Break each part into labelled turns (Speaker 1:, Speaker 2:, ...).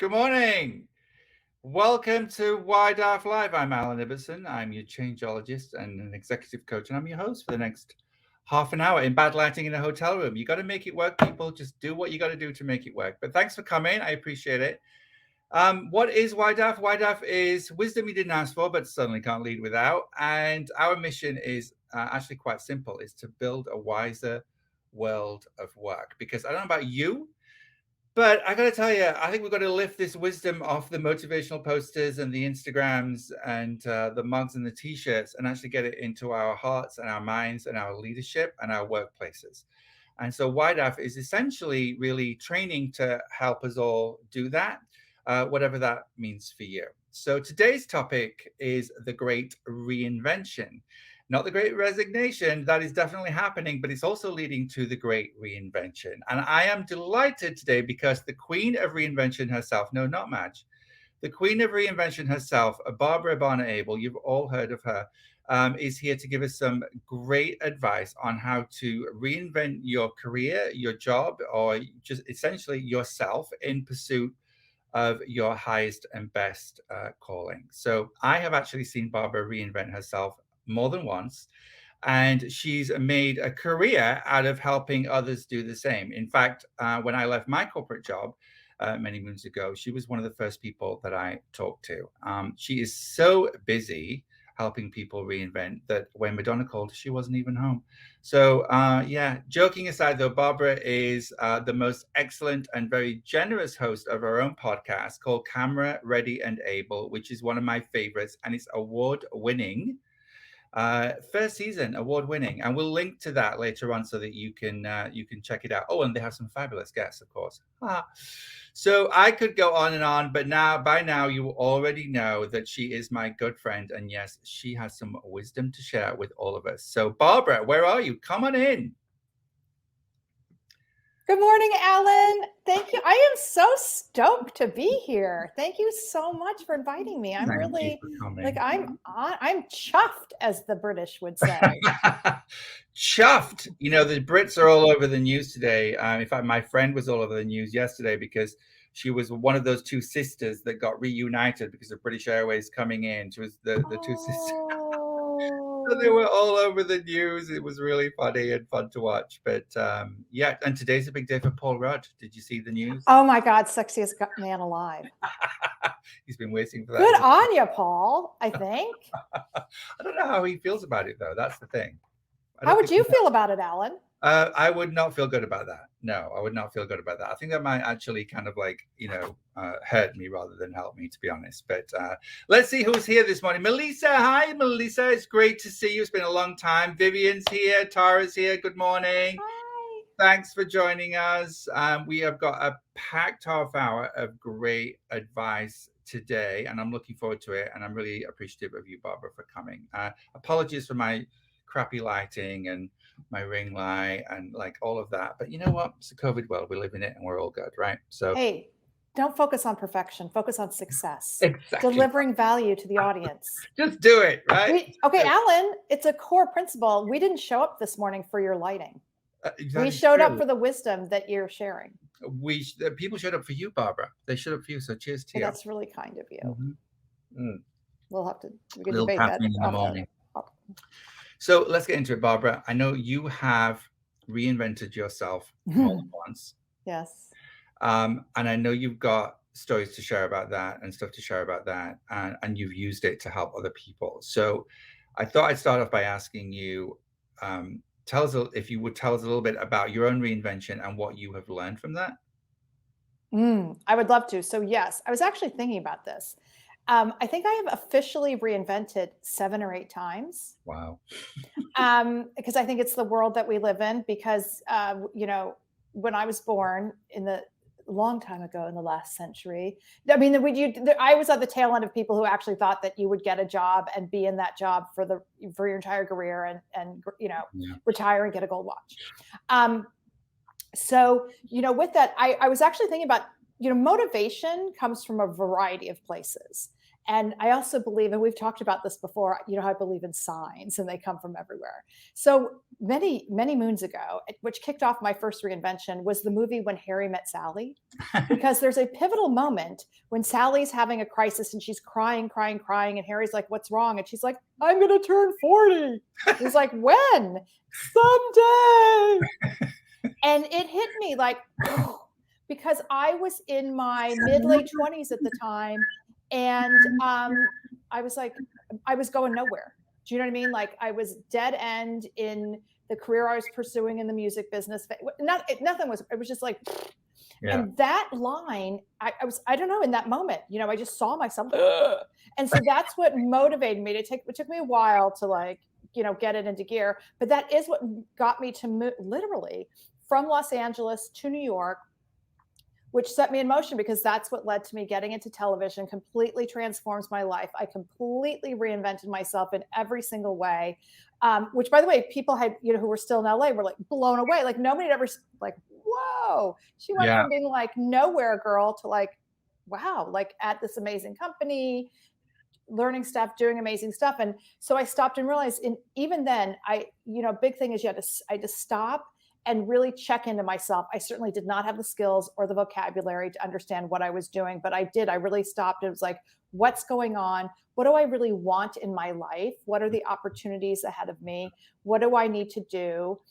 Speaker 1: Good morning. Welcome to WYDAF Live. I'm Alan Ibbotson. I'm your changeologist and an executive coach, and I'm your host for the next half an hour in bad lighting in a hotel room. You got to make it work, people. Just do what you got to do to make it work. But thanks for coming. I appreciate it. What is WYDAF? WYDAF is wisdom you didn't ask for, but certainly can't lead without. And our mission is actually quite simple: is to build a wiser world of work. Because I don't know about you, but I got to tell you, I think we've got to lift this wisdom off the motivational posters and the Instagrams and the mugs and the T-shirts and actually get it into our hearts and our minds and our leadership and our workplaces. And so WYDAF is essentially really training to help us all do that, whatever that means for you. So today's topic is the Great Reinvention. Not the Great Resignation, that is definitely happening, but it's also leading to the Great Reinvention. And I am delighted today because the Queen of Reinvention herself, no, not Madge, the Queen of Reinvention herself, Barbara Barna Abel, you've all heard of her, is here to give us some great advice on how to reinvent your career, your job, or just essentially yourself in pursuit of your highest and best calling. So I have actually seen Barbara reinvent herself more than once, and she's made a career out of helping others do the same. In fact, when I left my corporate job many moons ago, she was one of the first people that I talked to. She is so busy helping people reinvent that when Madonna called, she wasn't even home. So yeah, joking aside though, Barbara is the most excellent and very generous host of her own podcast called Camera, Ready and Able, which is one of my favorites, and it's award-winning. First season, award-winning, and we'll link to that later on so that you can check it out. Oh, and they have some fabulous guests, of course. So I could go on and on, but by now you already know that she is my good friend, and yes, she has some wisdom to share with all of us. So Barbara, where are you? Come on in.
Speaker 2: Good morning, Alan. Thank you. I am so stoked to be here. Thank you so much for inviting me. I'm really I'm chuffed, as the British would say.
Speaker 1: Chuffed. You know, the Brits are all over the news today. In fact, my friend was all over the news yesterday because she was one of those two sisters that got reunited because of British Airways coming in. She was the two sisters. So they were all over the news. It was really funny and fun to watch. But yeah, and today's a big day for Paul Rudd. Did you see the news?
Speaker 2: Oh my God, sexiest man alive.
Speaker 1: He's been waiting for that.
Speaker 2: Good on you, Paul, I think.
Speaker 1: I don't know how he feels about it, though. That's the thing.
Speaker 2: How would you feel about it, Alan?
Speaker 1: I would not feel good about that. No, I would not feel good about that. I think that might actually kind of like, hurt me rather than help me, to be honest. But let's see who's here this morning. Melissa, hi, Melissa. It's great to see you. It's been a long time. Vivian's here. Tara's here. Good morning.
Speaker 2: Hi.
Speaker 1: Thanks for joining us. We have got a packed half hour of great advice today, and I'm looking forward to it. And I'm really appreciative of you, Barbara, for coming. Apologies for my crappy lighting and my ring light and like all of that, but you know what, it's a COVID world, we live in it and we're all good, right? So
Speaker 2: hey, don't focus on perfection, focus on success.
Speaker 1: Exactly.
Speaker 2: Delivering value to the audience.
Speaker 1: Just do it, right?
Speaker 2: Alan, it's a core principle. We didn't show up this morning for your lighting. We showed up for the wisdom that you're sharing.
Speaker 1: People showed up for you, Barbara. They showed up for you, so cheers to you.
Speaker 2: That's really kind of you.
Speaker 1: Mm-hmm.
Speaker 2: We can debate that
Speaker 1: in the morning. So let's get into it, Barbara. I know you have reinvented yourself more than once.
Speaker 2: Yes.
Speaker 1: And I know you've got stories to share about that and stuff to share about that, and you've used it to help other people. So I thought I'd start off by asking you, if you would tell us a little bit about your own reinvention and what you have learned from that.
Speaker 2: I would love to. So yes, I was actually thinking about this. I think I have officially reinvented 7 or 8 times.
Speaker 1: Wow.
Speaker 2: Because I think it's the world that we live in. Because when I was born long time ago in the last century, I mean, I was at the tail end of people who actually thought that you would get a job and be in that job for your entire career and retire and get a gold watch. So with that, I was actually thinking about motivation comes from a variety of places. And I also believe, and we've talked about this before, you know, how I believe in signs and they come from everywhere. So many moons ago, which kicked off my first reinvention, was the movie When Harry Met Sally. Because there's a pivotal moment when Sally's having a crisis and she's crying, and Harry's like, "What's wrong?" And she's like, "I'm going to turn 40." He's like, "When?" "Someday." And it hit me like, because I was in my mid-late 20s at the time, and I was like, I was going nowhere. Do you know what I mean? Like, I was dead end in the career I was pursuing in the music business. Nothing was, it was just like,
Speaker 1: Yeah.
Speaker 2: and that line, I don't know, in that moment, you know, I just saw myself. And so that's what motivated me it took me a while to, like, you know, get it into gear. But that is what got me to literally from Los Angeles to New York, which set me in motion, because that's what led to me getting into television, completely transforms my life. I completely reinvented myself in every single way, which, by the way, people had, you know, who were still in LA were like blown away. Like, nobody had ever, like, whoa, she went
Speaker 1: Yeah.
Speaker 2: from being like nowhere girl to like, wow, like at this amazing company, learning stuff, doing amazing stuff. And so I stopped and realized, and even then, you know, big thing is I had to stop and really check into myself. I certainly did not have the skills or the vocabulary to understand what I was doing, but I did. I really stopped. It was like, what's going on? What do I really want in my life? What are the opportunities ahead of me? What do I need to do?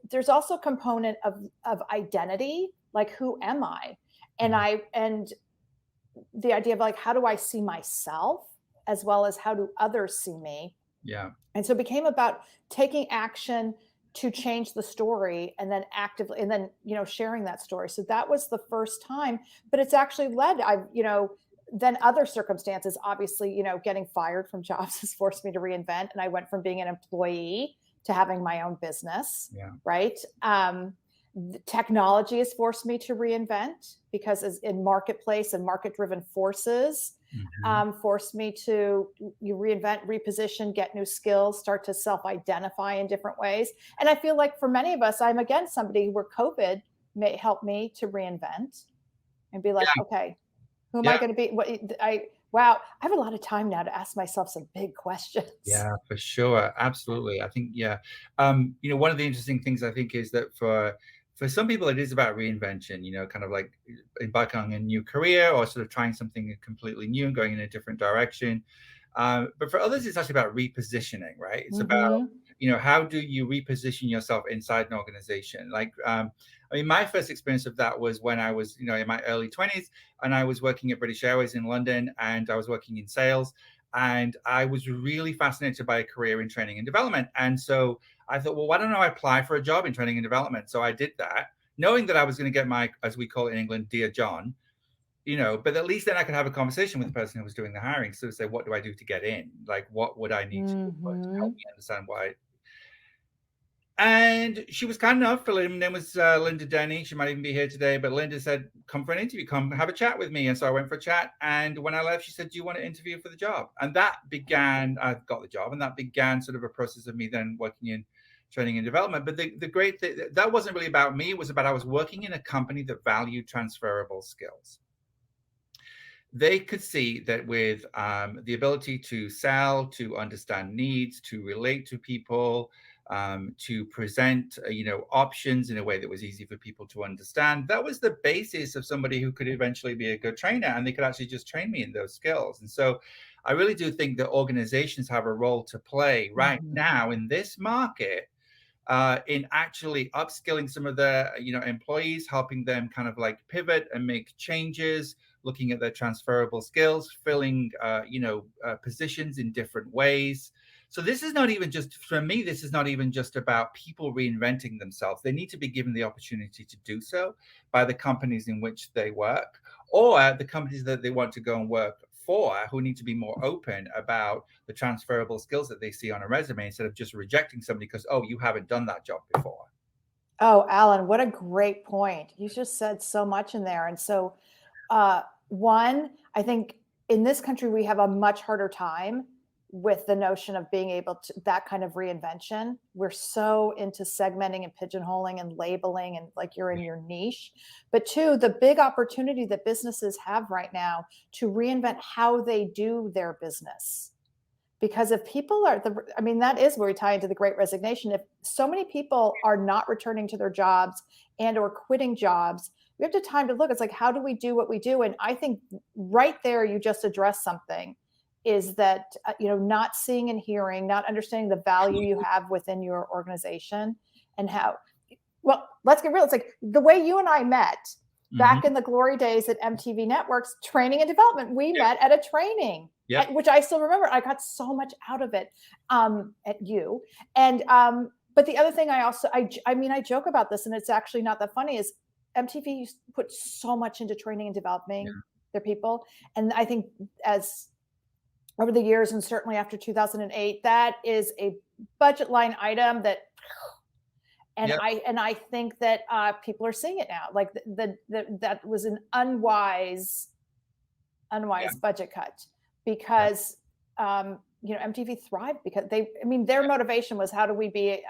Speaker 2: There's also a component of identity, like, who am I? And the idea of, like, how do I see myself, as well as how do others see me?
Speaker 1: Yeah.
Speaker 2: And so it became about taking action to change the story, and then actively, and then, you know, sharing that story. So that was the first time, but it's actually led, you know, then other circumstances, obviously, you know, getting fired from jobs has forced me to reinvent. And I went from being an employee to having my own business.
Speaker 1: Yeah.
Speaker 2: Right. Technology has forced me to reinvent, because as in marketplace and market driven forces, forced me to reinvent, reposition, get new skills, start to self-identify in different ways. And I feel like for many of us, I'm again somebody where COVID may help me to reinvent and be like, okay, who am I going to be? Wow, I have a lot of time now to ask myself some big questions.
Speaker 1: Yeah, for sure. Absolutely. I think, you know, one of the interesting things I think is that for some people, it is about reinvention, you know, kind of like embarking on a new career or sort of trying something completely new and going in a different direction. But for others, it's actually about repositioning, right? It's about, you know, how do you reposition yourself inside an organization? Like, I mean, my first experience of that was when I was, you know, in my early 20s, and I was working at British Airways in London, and I was working in sales. And I was really fascinated by a career in training and development. And so I thought, well, why don't I apply for a job in training and development? So I did that, knowing that I was going to get my, as we call it in England, Dear John, you know, but at least then I could have a conversation with the person who was doing the hiring. So say, what do I do to get in? Like, what would I need to do to help me understand why? And she was kind enough. Her name was Linda Denny. She might even be here today. But Linda said, come for an interview, come have a chat with me. And so I went for a chat. And when I left, she said, do you want to interview for the job? And that began, I got the job. And that began sort of a process of me then working in training and development. But the great thing, that wasn't really about me. It was about I was working in a company that valued transferable skills. They could see that with the ability to sell, to understand needs, to relate to people, to present, you know, options in a way that was easy for people to understand. That was the basis of somebody who could eventually be a good trainer, and they could actually just train me in those skills. And so I really do think that organizations have a role to play right now in this market, in actually upskilling some of their, you know, employees, helping them kind of like pivot and make changes, looking at their transferable skills, filling, you know, positions in different ways. So this is not even just, for me, this is not even just about people reinventing themselves. They need to be given the opportunity to do so by the companies in which they work, or the companies that they want to go and work for, who need to be more open about the transferable skills that they see on a resume, instead of just rejecting somebody because, oh, you haven't done that job before.
Speaker 2: Oh, Alan, what a great point. You just said so much in there. And so, one, I think in this country, we have a much harder time with the notion of being able to, that kind of reinvention. We're so into segmenting and pigeonholing and labeling and like you're in your niche. But two, the big opportunity that businesses have right now to reinvent how they do their business. Because if people are I mean, that is where we tie into the Great Resignation. If so many people are not returning to their jobs and or quitting jobs, we have the time to look. It's like, how do we do what we do? And I think right there, you just addressed something, is that, not seeing and hearing, not understanding the value you have within your organization and how, well, let's get real. It's like the way you and I met back in the glory days at MTV Networks, training and development. We met at a training. Yep. Which I still remember. I got so much out of it at you. And but the other thing I mean, I joke about this, and it's actually not that funny, is MTV put so much into training and developing their people. And I think as over the years, and certainly after 2008, that is a budget line item that, and I think that people are seeing it now. Like that was an unwise budget cut. Because MTV thrived because their motivation was, how do we be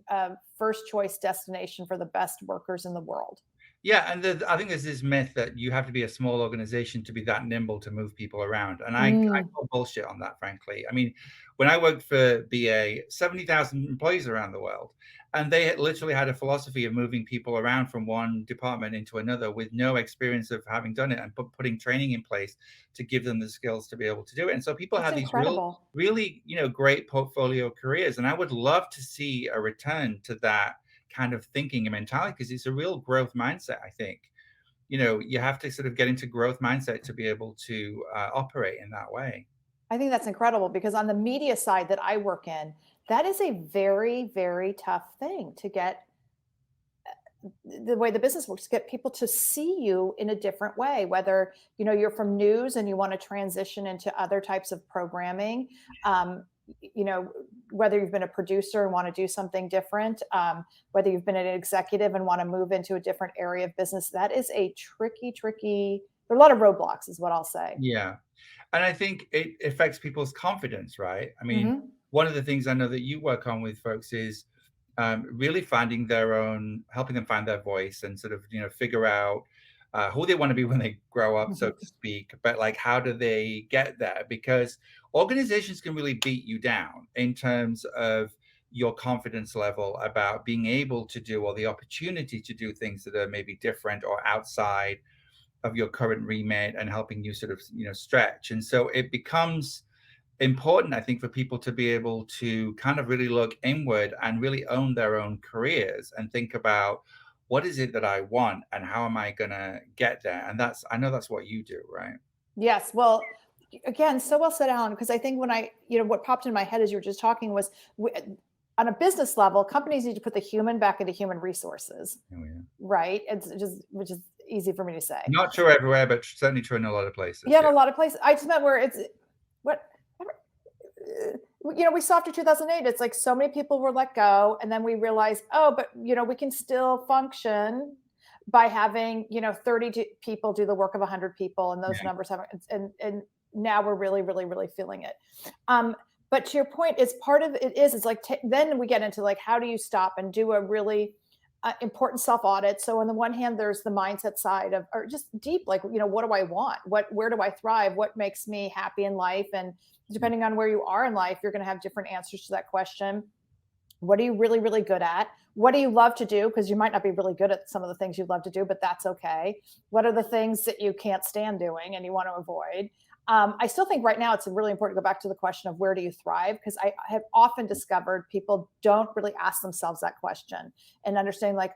Speaker 2: a first choice destination for the best workers in the world?
Speaker 1: Yeah, and I think there's this myth that you have to be a small organization to be that nimble to move people around, and I call bullshit on that, frankly. I mean, when I worked for BA, 70,000 employees around the world, and they literally had a philosophy of moving people around from one department into another with no experience of having done it, and putting training in place to give them the skills to be able to do it. And so people have these really, great portfolio careers, and I would love to see a return to that kind of thinking and mentality, because it's a real growth mindset. I think, you have to sort of get into growth mindset to be able to operate in that way.
Speaker 2: I think that's incredible, because on the media side that I work in, that is a very, very tough thing to get. The way the business works, get people to see you in a different way, whether, you're from news and you want to transition into other types of programming, whether you've been a producer and want to do something different, whether you've been an executive and want to move into a different area of business. That is a tricky, there are a lot of roadblocks, is what I'll say.
Speaker 1: Yeah. And I think it affects people's confidence, right? I mean, one of the things I know that you work on with folks is really finding helping them find their voice and sort of, figure out who they want to be when they grow up, so to speak. But like, how do they get there? Because organizations can really beat you down in terms of your confidence level about being able to do, or the opportunity to do, things that are maybe different or outside of your current remit, and helping you sort of, stretch. And so it becomes important, I think, for people to be able to kind of really look inward and really own their own careers and think about, what is it that I want and how am I going to get there? And I know that's what you do, right?
Speaker 2: Yes. Well, again, so well said, Alan, because I think when what popped in my head as you were just talking was, on a business level, companies need to put the human back into human resources, right? It's just, which is easy for me to say.
Speaker 1: Not true everywhere, but certainly true in a lot of places.
Speaker 2: Yeah, in a lot of places. I just meant where it's we saw after 2008, it's like so many people were let go, and then we realized, but we can still function by having 30 people do the work of 100 people, and those numbers have, and now we're really, really, really feeling it. But to your point, it's part of it is like then we get into like, how do you stop and do a really important self-audit? So on the one hand, there's the mindset side of, or just deep, like, what do I want? Where do I thrive? What makes me happy in life? And depending on where you are in life, you're going to have different answers to that question. What are you really, really good at? What do you love to do? Because you might not be really good at some of the things you love to do, but that's okay. What are the things that you can't stand doing and you want to avoid? I still think right now it's really important to go back to the question of, where do you thrive? Because I have often discovered people don't really ask themselves that question, and understanding like,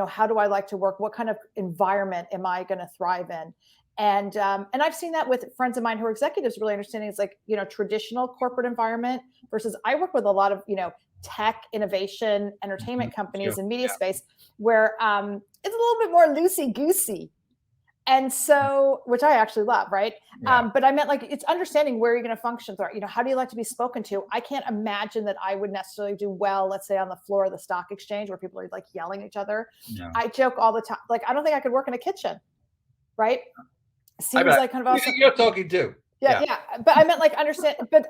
Speaker 2: how do I like to work? What kind of environment am I going to thrive in? And I've seen that with friends of mine who are executives, really understanding it's like, traditional corporate environment versus, I work with a lot of, tech, innovation, entertainment companies and media space where it's a little bit more loosey-goosey. And so, which I actually love, right? But I meant like, it's understanding where you're going to function through. How do you like to be spoken to? I can't imagine that I would necessarily do well, let's say, on the floor of the stock exchange where people are like yelling at each other. No. I joke all the time. Like, I don't think I could work in a kitchen, right? Seems like kind of awesome.
Speaker 1: You're talking to.
Speaker 2: Yeah. But I meant like understand, but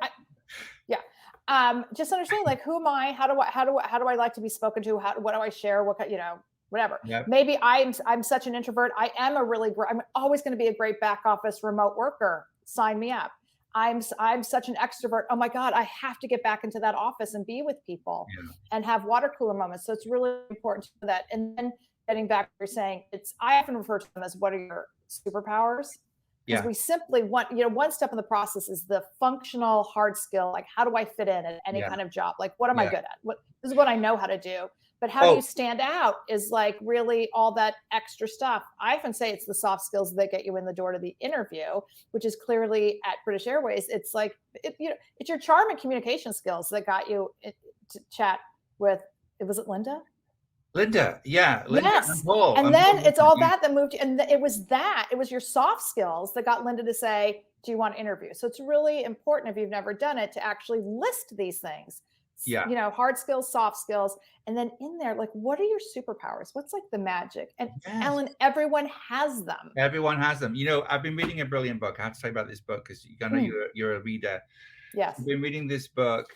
Speaker 2: just understand like who am I? How do I like to be spoken to? What do I share? Whatever.
Speaker 1: Yep.
Speaker 2: Maybe I'm such an introvert. I'm always going to be a great back office remote worker. Sign me up. I'm such an extrovert. Oh my God, I have to get back into that office and be with people and have water cooler moments. So it's really important to that. And then getting back to what you're saying, I often refer to them as what are your superpowers? Because we simply want, one step in the process is the functional hard skill. Like, how do I fit in at any kind of job? Like, what am I good at? This is what I know how to do. But how do you stand out is like really all that extra stuff. I often say it's the soft skills that get you in the door to the interview, which is clearly at British Airways. It's like, it's your charm and communication skills that got you to chat with, was it Linda?
Speaker 1: Linda, Linda
Speaker 2: yes. And then it's all that moved you. And it was your soft skills that got Linda to say, do you want to interview? So it's really important if you've never done it to actually list these things. Hard skills, soft skills. And then in there, like, what are your superpowers? What's like the magic? And Ellen, everyone has them.
Speaker 1: Everyone has them. I've been reading a brilliant book. I have to tell you about this book because I know you're a reader.
Speaker 2: Yes.
Speaker 1: I've been reading this book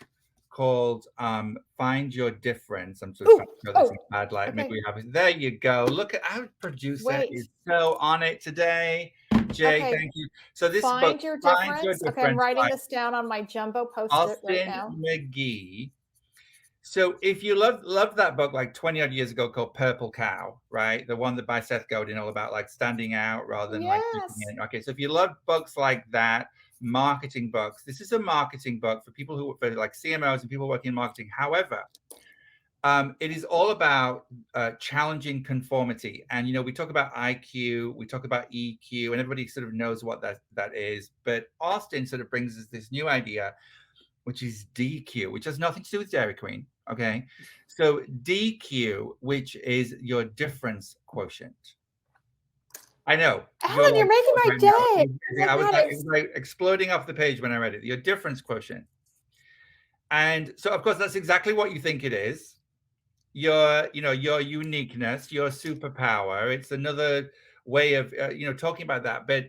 Speaker 1: called Find Your Difference. I'm just trying to throw this in bad light. Okay. Maybe we have it. There you go. Look at our producer is so on it today. Jay, thank you. So this
Speaker 2: Find Your Difference. Okay, I'm writing this down on my jumbo post-it right now.
Speaker 1: Austin McGee. So if you loved that book like 20 odd years ago called Purple Cow, right? The one that by Seth Godin, all about like standing out rather than like keeping in. Okay, so if you love books like that, marketing books, this is a marketing book for people for like CMOs and people working in marketing. However, it is all about challenging conformity. And, we talk about IQ, we talk about EQ, and everybody sort of knows what that is. But Austin sort of brings us this new idea, which is DQ, which has nothing to do with Dairy Queen. Okay. So DQ, which is your difference quotient. I know.
Speaker 2: Ellen, you're making my day.
Speaker 1: I was like exploding off the page when I read it. Your difference quotient. And so, of course, that's exactly what you think it is. Your uniqueness, your superpower. It's another way of, talking about that. But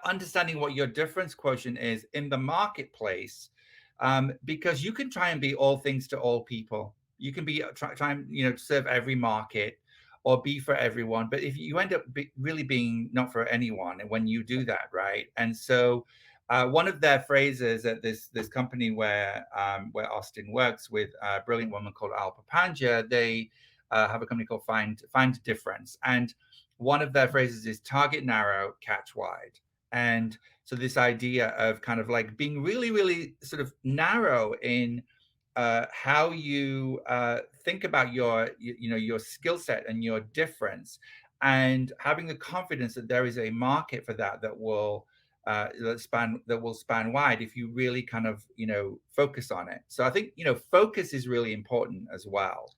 Speaker 1: understanding what your difference quotient is in the marketplace, because you can try and be all things to all people. You can be try and serve every market or be for everyone. But if you end up really being not for anyone, and when you do that, right? And so one of their phrases at this company where Austin works with a brilliant woman called Al Papanja, they have a company called Find Difference. And one of their phrases is target narrow, catch wide. And so this idea of kind of like being really, really sort of narrow in how you think about your skill set and your difference, and having the confidence that there is a market for that will span wide if you really kind of focus on it. So I think focus is really important as well.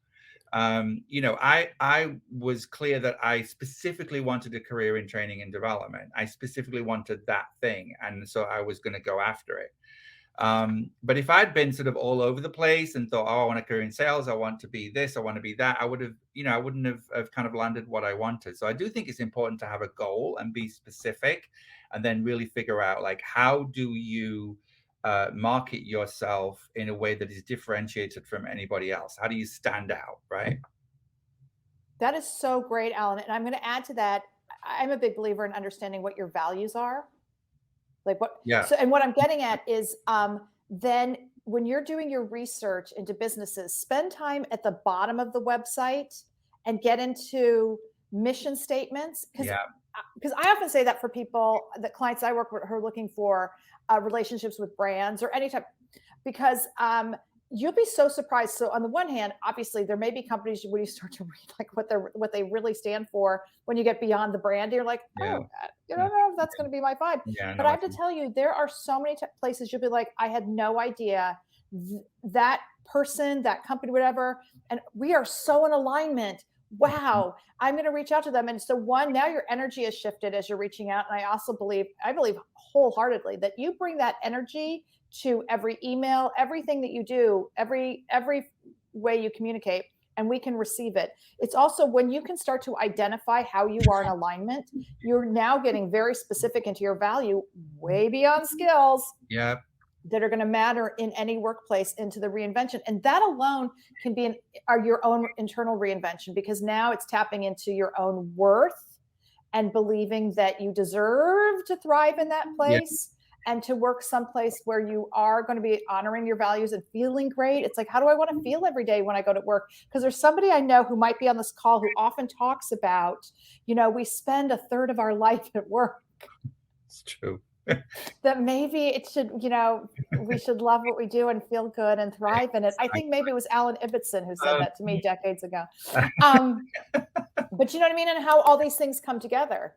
Speaker 1: I was clear that I specifically wanted a career in training and development. I specifically wanted that thing. And so I was going to go after it. But if I'd been sort of all over the place and thought, I want a career in sales, I want to be this, I want to be that, I would have, I wouldn't have kind of landed what I wanted. So I do think it's important to have a goal and be specific, and then really figure out like, how do you market yourself in a way that is differentiated from anybody else? How do you stand out, right?
Speaker 2: That is so great, Alan. And I'm going to add to that. I'm a big believer in understanding what your values are. Like what?
Speaker 1: Yeah.
Speaker 2: So, and what I'm getting at is then when you're doing your research into businesses, spend time at the bottom of the website and get into mission statements. Because I often say that for people, that clients I work with who are looking for relationships with brands or any type, because you'll be so surprised. So on the one hand, obviously there may be companies where you start to read like what they really stand for. When you get beyond the brand, you're like, I don't know if that's going to be my vibe. But I have to tell you, there are so many places you'll be like, I had no idea that person, that company, whatever, and we are so in alignment. Wow, I'm going to reach out to them. And so now your energy is shifted as you're reaching out. And I believe wholeheartedly that you bring that energy to every email, everything that you do, every way you communicate. and we can receive it. It's also when you can start to identify how you are in alignment, you're now getting very specific into your value, way beyond skills.
Speaker 1: Yeah.
Speaker 2: That are going to matter in any workplace into the reinvention. And that alone can be your own internal reinvention, because now it's tapping into your own worth and believing that you deserve to thrive in that place, and to work someplace where you are going to be honoring your values and feeling great. It's like, how do I want to feel every day when I go to work? Because there's somebody I know who might be on this call who often talks about, we spend a third of our life at work.
Speaker 1: It's true.
Speaker 2: That maybe it should, we should love what we do and feel good and thrive in it. I think maybe it was Alan Ibbotson who said that to me decades ago. But you know what I mean? And how all these things come together.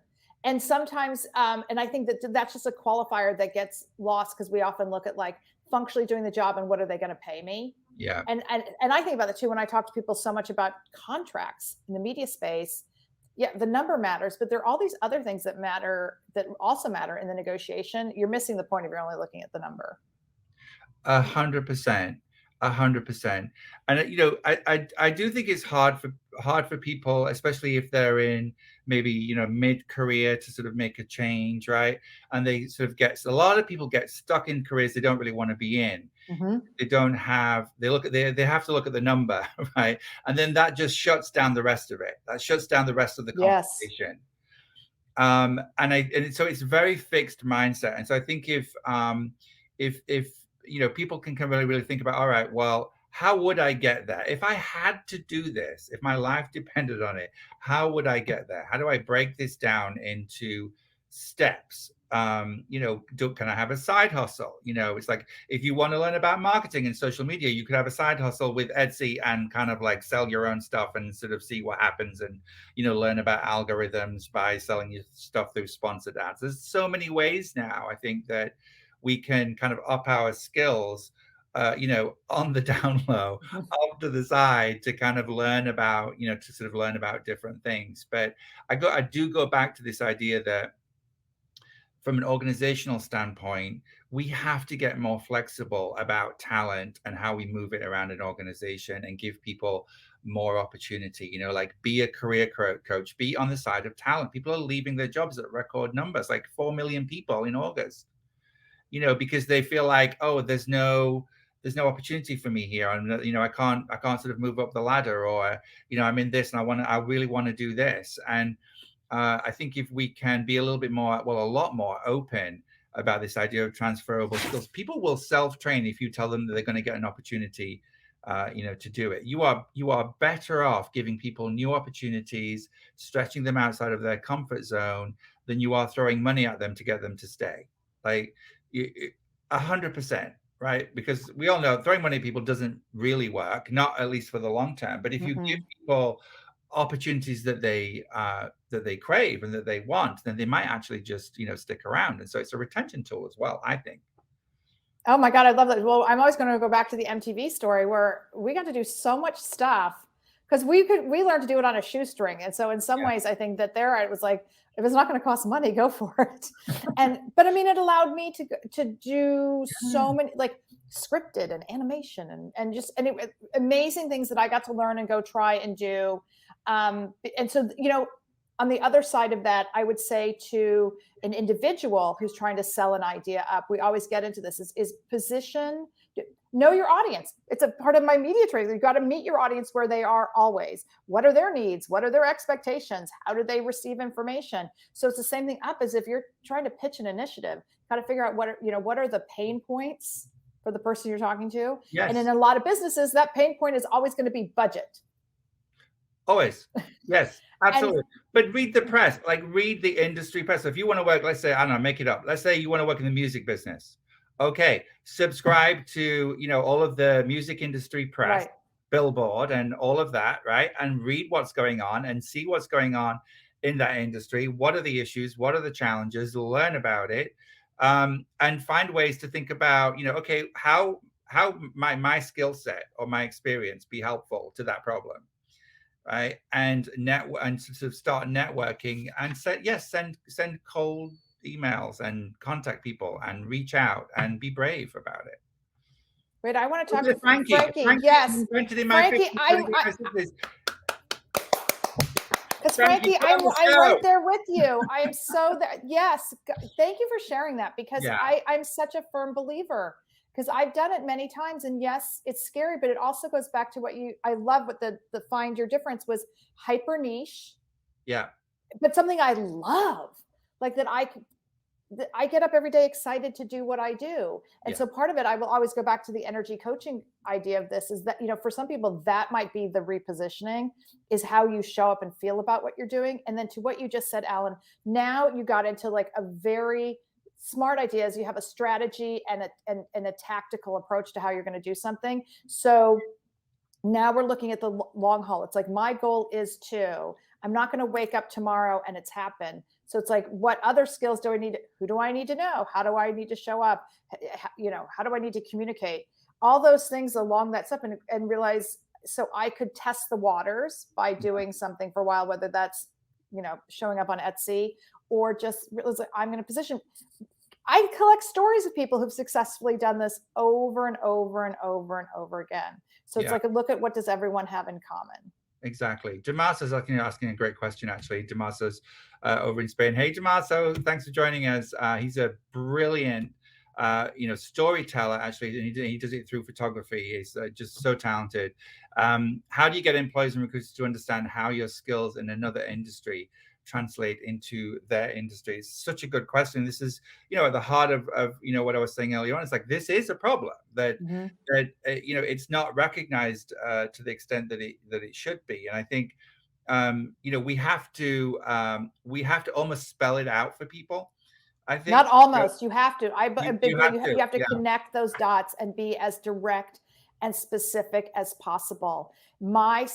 Speaker 2: And sometimes, and I think that's just a qualifier that gets lost, because we often look at like functionally doing the job and what are they going to pay me?
Speaker 1: Yeah.
Speaker 2: And I think about that too when I talk to people so much about contracts in the media space. Yeah, the number matters, but there are all these other things that also matter in the negotiation. You're missing the point if you're only looking at the number.
Speaker 1: 100%. 100%. And I do think it's hard for people, especially if they're in maybe mid-career, to sort of make a change, right? And they sort of a lot of people get stuck in careers they don't really want to be in.
Speaker 2: Mm-hmm.
Speaker 1: They have to look at the number, right? And then that just shuts down the rest of it. That shuts down the rest of the conversation. And so it's a very fixed mindset. And so I think if people can really think about, all right, well, how would I get there? If I had to do this, if my life depended on it, how would I get there? How do I break this down into steps? Can I have a side hustle? It's like, if you want to learn about marketing and social media, you could have a side hustle with Etsy and kind of like sell your own stuff and sort of see what happens, and learn about algorithms by selling your stuff through sponsored ads. There's so many ways now, I think, that we can kind of up our skills, on the down low, off to the side, to kind of learn about, to sort of learn about different things. But I do go back to this idea that from an organizational standpoint, we have to get more flexible about talent and how we move it around an organization, and give people more opportunity, like be a career coach, be on the side of talent. People are leaving their jobs at record numbers, like 4 million people in August, because they feel like, oh, there's no opportunity for me here. And, I can't sort of move up the ladder, or, I'm in this and I really want to do this. And I think if we can be a lot more open about this idea of transferable skills, people will self-train if you tell them that they're going to get an opportunity, to do it. You are better off giving people new opportunities, stretching them outside of their comfort zone, than you are throwing money at them to get them to stay. Like 100%, right? Because we all know throwing money at people doesn't really work, not at least for the long term. But if you give people opportunities that they crave and that they want, then they might actually just stick around. And so it's a retention tool as well, I think.
Speaker 2: Oh my God, I love that. Well, I'm always going to go back to the MTV story, where we got to do so much stuff because we learned to do it on a shoestring. And so in some ways, I think that it was like, if it's not going to cost money, go for it. But I mean, it allowed me to do so many, like scripted and animation and amazing things that I got to learn and go try and do. And so, on the other side of that, I would say to an individual who's trying to sell an idea up, we always get into this, is position, know your audience. It's a part of my media training. You've got to meet your audience where they are always. What are their needs? What are their expectations? How do they receive information? So it's the same thing up as if you're trying to pitch an initiative, got to figure out what are the pain points for the person you're talking to.
Speaker 1: Yes.
Speaker 2: And in a lot of businesses, that pain point is always going to be budget.
Speaker 1: Always. Yes, absolutely. But read the press, like read the industry press. So if you want to work, let's say, I don't know, make it up. Let's say you want to work in the music business. Okay, subscribe to, all of the music industry press, Billboard and all of that, right? And read what's going on and see what's going on in that industry. What are the issues? What are the challenges? Learn about it, and find ways to think about, okay, how my skill set or my experience be helpful to that problem. Right. And sort of start networking and send cold emails and contact people and reach out and be brave about it.
Speaker 2: Wait, I want to talk to
Speaker 1: Frankie.
Speaker 2: Frankie. Yes,
Speaker 1: invented in
Speaker 2: Frankie. Because Frankie, I'm right there with you. I am so that. Yes, thank you for sharing that, because I'm such a firm believer, because I've done it many times, and yes, it's scary, but it also goes back to what I love what the find your difference was, hyper niche.
Speaker 1: Yeah.
Speaker 2: But something I love, like that I get up every day excited to do what I do. And so part of it, I will always go back to the energy coaching idea of this, is that, for some people, that might be the repositioning, is how you show up and feel about what you're doing. And then to what you just said, Alan, now you got into like a very smart idea, is you have a strategy and a tactical approach to how you're going to do something. So now we're looking at the long haul. It's like, my goal is I'm not going to wake up tomorrow and it's happened. So it's like, what other skills do I need? Who do I need to know? How do I need to show up? How do I need to communicate? All those things along that stuff, and realize, so I could test the waters by doing something for a while, whether that's, showing up on Etsy, or just realize I'm going to position. I collect stories of people who've successfully done this over and over and over and over again. So it's like a look at, what does everyone have in common?
Speaker 1: Exactly. Damaso's asking a great question, actually. Damaso's over in Spain. Hey, Damaso, thanks for joining us. He's a brilliant, storyteller, actually, and he does it through photography. He's just so talented. How do you get employees and recruiters to understand how your skills in another industry translate into their industry? It's such a good question. This is, at the heart of what I was saying earlier on. It's like, this is a problem that it's not recognized to the extent that it should be. And I think we have to almost spell it out for people. I think
Speaker 2: not almost. You have to.
Speaker 1: You have to
Speaker 2: connect those dots and be as direct and specific as possible. And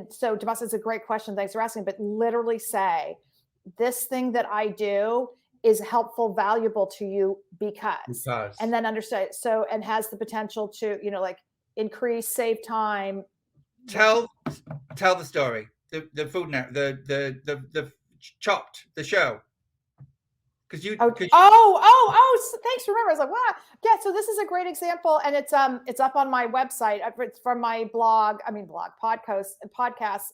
Speaker 2: so Tomas, it's a great question. Thanks for asking. But literally say, this thing that I do is helpful, valuable to you because. And then understand. So, and has the potential to, like, increase, save time.
Speaker 1: Tell the story. The food now. The Chopped, the show. So
Speaker 2: thanks for remembering. I was like, wow, yeah. So this is a great example, and it's up on my website. It's from my podcast.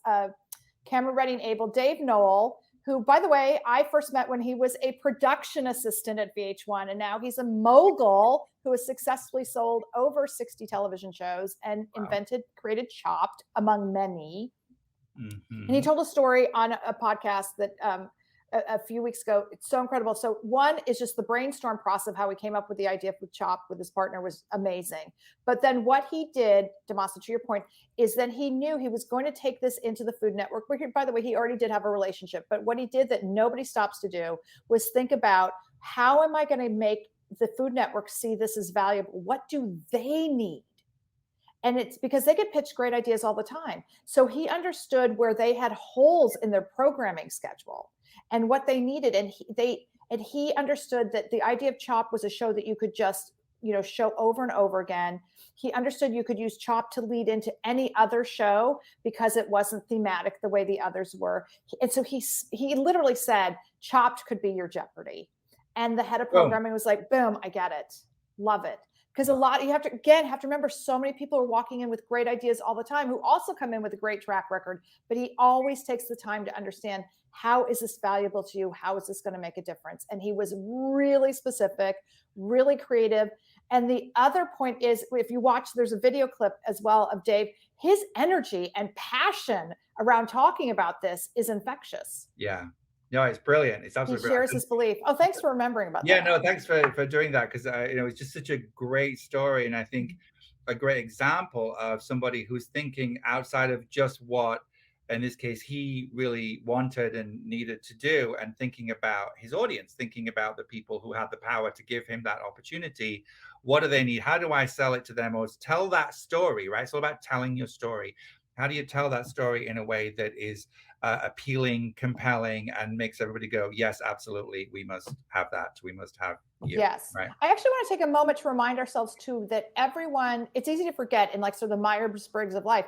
Speaker 2: Camera Ready and Abel. Dave Knoll, who, by the way, I first met when he was a production assistant at VH1, and now he's a mogul who has successfully sold over 60 television shows and created Chopped, among many. Mm-hmm. And he told a story on a podcast that a few weeks ago. It's so incredible. So one is just the brainstorm process of how he came up with the idea with Chopped with his partner was amazing. But then what he did, Damaso, to your point, is then he knew he was going to take this into the Food Network. By the way, he already did have a relationship. But what he did that nobody stops to do was think about, how am I going to make the Food Network see this as valuable? What do they need? And it's because they get pitched great ideas all the time. So he understood where they had holes in their programming schedule and what they needed. And he understood that the idea of Chopped was a show that you could just, show over and over again. He understood you could use Chopped to lead into any other show because it wasn't thematic the way the others were. And so he literally said, Chopped could be your Jeopardy. And the head of programming was like, boom, I get it. Love it. Because you have to remember, so many people are walking in with great ideas all the time who also come in with a great track record, but he always takes the time to understand, how is this valuable to you? How is this going to make a difference? And he was really specific, really creative. And the other point is, if you watch, there's a video clip as well of Dave, his energy and passion around talking about this is infectious.
Speaker 1: Yeah. No, it's brilliant. It's absolutely
Speaker 2: brilliant. He shares his belief. Oh, thanks for remembering about that.
Speaker 1: Yeah, no, thanks for doing that, because it's just such a great story, and I think a great example of somebody who's thinking outside of just what, in this case, he really wanted and needed to do, and thinking about his audience, thinking about the people who had the power to give him that opportunity. What do they need? How do I sell it to them, or tell that story, right? It's all about telling your story. How do you tell that story in a way that is appealing, compelling, and makes everybody go, yes, absolutely, we must have that. We must have you.
Speaker 2: Yes.
Speaker 1: Right.
Speaker 2: I actually want to take a moment to remind ourselves too that everyone, it's easy to forget in like sort of the Myers-Briggs of life,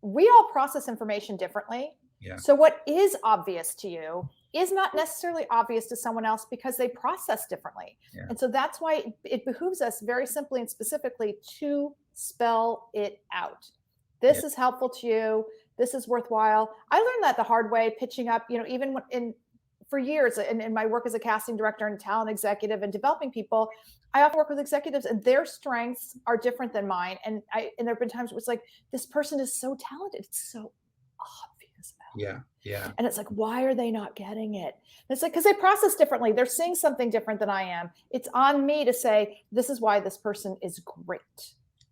Speaker 2: we all process information differently.
Speaker 1: Yeah.
Speaker 2: So what is obvious to you is not necessarily obvious to someone else because they process differently. Yeah. And so that's why it behooves us very simply and specifically to spell it out. This is helpful to you. This is worthwhile. I learned that the hard way, pitching up, even for years in my work as a casting director and talent executive and developing people, I often work with executives and their strengths are different than mine. And there have been times where it's like, this person is so talented. It's so obvious.
Speaker 1: Yeah.
Speaker 2: And it's like, why are they not getting it? And it's like, because they process differently. They're seeing something different than I am. It's on me to say, this is why this person is great.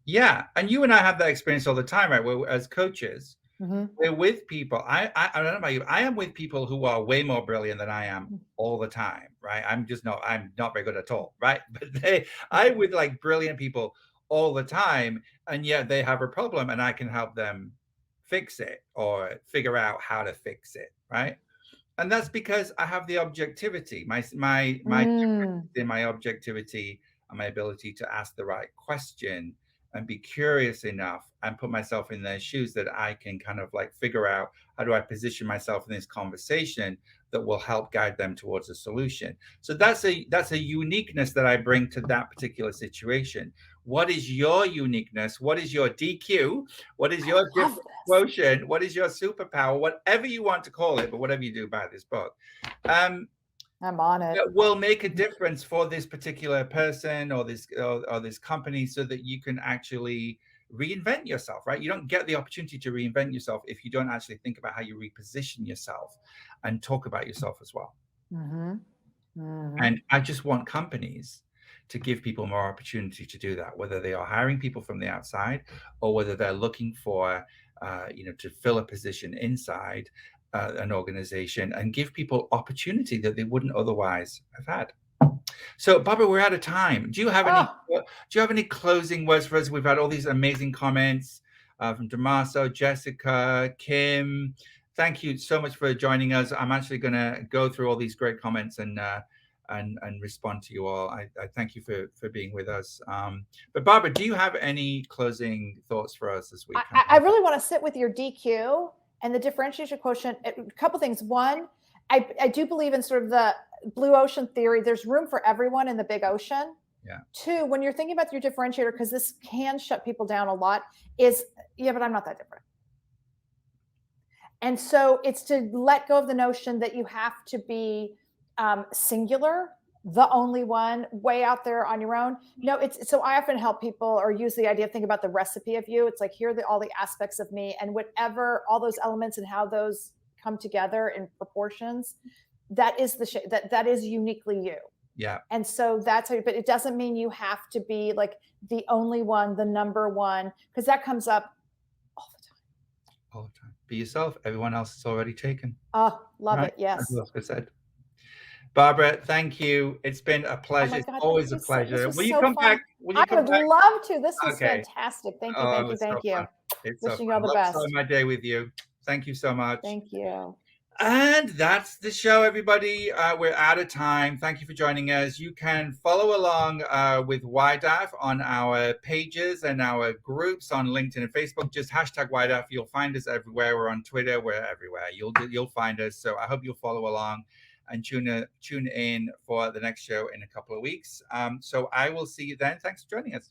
Speaker 1: Yeah. And you and I have that experience all the time, right? We're, as coaches, we're with people. I don't know about you. I am with people who are way more brilliant than I am all the time, right? I'm not very good at all, right? But I'm with like brilliant people all the time, and yet they have a problem and I can help them fix it or figure out how to fix it, right? And that's because I have the objectivity, my objectivity and my ability to ask the right question and be curious enough and put myself in their shoes that I can kind of like figure out how do I position myself in this conversation that will help guide them towards a solution. So that's a uniqueness that I bring to that particular situation. What is your uniqueness? What is your DQ? What is your different quotient? What is your superpower? Whatever you want to call it, but whatever you do, buy this book.
Speaker 2: I'm on it.
Speaker 1: That will make a difference for this particular person or this company, so that you can actually reinvent yourself, right? You don't get the opportunity to reinvent yourself if you don't actually think about how you reposition yourself and talk about yourself as well. And I just want companies to give people more opportunity to do that, whether they are hiring people from the outside or whether they're looking for, to fill a position inside an organization, and give people opportunity that they wouldn't otherwise have had. So, Barbara, we're out of time. Do you have any closing words for us? We've had all these amazing comments from Damaso, Jessica, Kim. Thank you so much for joining us. I'm actually going to go through all these great comments and respond to you all. I thank you for being with us. But Barbara, do you have any closing thoughts for us this week?
Speaker 2: I really want to sit with your DQ and the differentiation quotient. A couple things. One, I do believe in sort of the blue ocean theory. There's room for everyone in the big ocean.
Speaker 1: Yeah.
Speaker 2: Two, when you're thinking about your differentiator, because this can shut people down a lot, is, but I'm not that different. And so it's to let go of the notion that you have to be singular, the only one, way out there on your own. No, it's so I often help people or use the idea of think about the recipe of you. It's like, here are all the aspects of me, and whatever, all those elements and how those come together in proportions, that is that is uniquely you.
Speaker 1: Yeah.
Speaker 2: And so that's how, but it doesn't mean you have to be like the only one, the number one, because that comes up all the time.
Speaker 1: All the time. Be yourself. Everyone else is already taken.
Speaker 2: Oh, love it. Yes.
Speaker 1: As I said. Barbara, thank you. It's been a pleasure.
Speaker 2: Oh God,
Speaker 1: it's always a pleasure. Will you come back?
Speaker 2: I would love to. This was fantastic. Thank you. Thank you. Wishing you all the best.
Speaker 1: Love my day with you. Thank you so much.
Speaker 2: Thank you.
Speaker 1: And that's the show, everybody. We're out of time. Thank you for joining us. You can follow along with WYDAF on our pages and our groups on LinkedIn and Facebook. Just hashtag WYDAF. You'll find us everywhere. We're on Twitter. We're everywhere. You'll find us. So I hope you'll follow along and tune in for the next show in a couple of weeks. So I will see you then. Thanks for joining us.